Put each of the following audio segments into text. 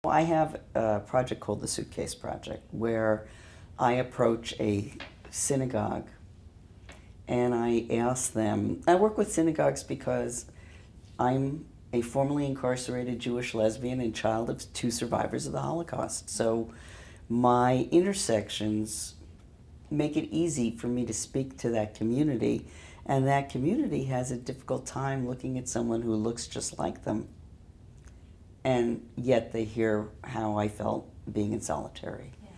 I have a project called the Suitcase Project where I approach a synagogue and I ask them, I work with synagogues because I'm a formerly incarcerated Jewish lesbian and child of two survivors of the Holocaust. So my intersections make it easy for me to speak to that community, and that community has a difficult time looking at someone who looks just like them, and yet they hear how I felt being in solitary. Yeah.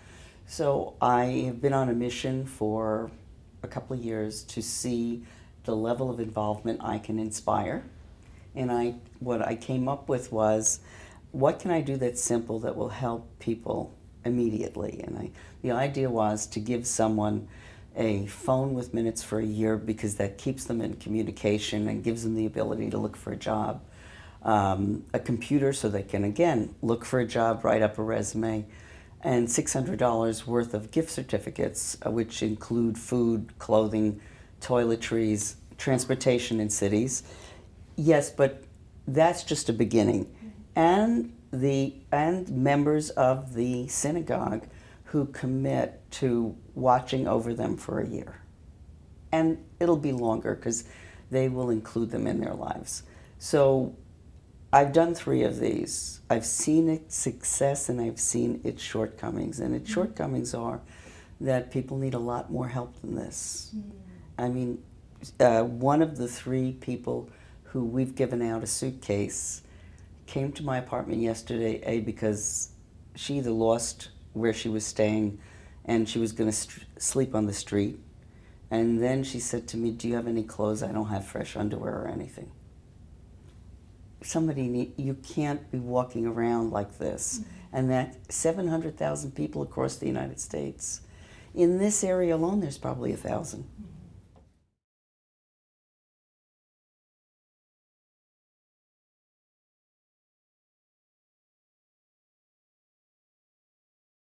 So I have been on a mission for a couple of years to see the level of involvement I can inspire. And what I came up with was, what can I do that's simple that will help people immediately? And the idea was to give someone a phone with minutes for a year, because that keeps them in communication and gives them the ability to look for a job. A computer so they can, again, look for a job, write up a resume, and $600 worth of gift certificates, which include food, clothing, toiletries, transportation in cities. Yes, but that's just a beginning. And members of the synagogue who commit to watching over them for a year. And it'll be longer because they will include them in their lives. So I've done 3 of these. I've seen its success and I've seen its shortcomings. And its shortcomings are that people need a lot more help than this. I mean, one of the 3 people who we've given out a suitcase came to my apartment yesterday, because she either lost where she was staying and she was going to sleep on the street. And then she said to me, "Do you have any clothes? I don't have fresh underwear or anything." You can't be walking around like this. And that 700,000 people across the United States. In this area alone, there's probably 1,000.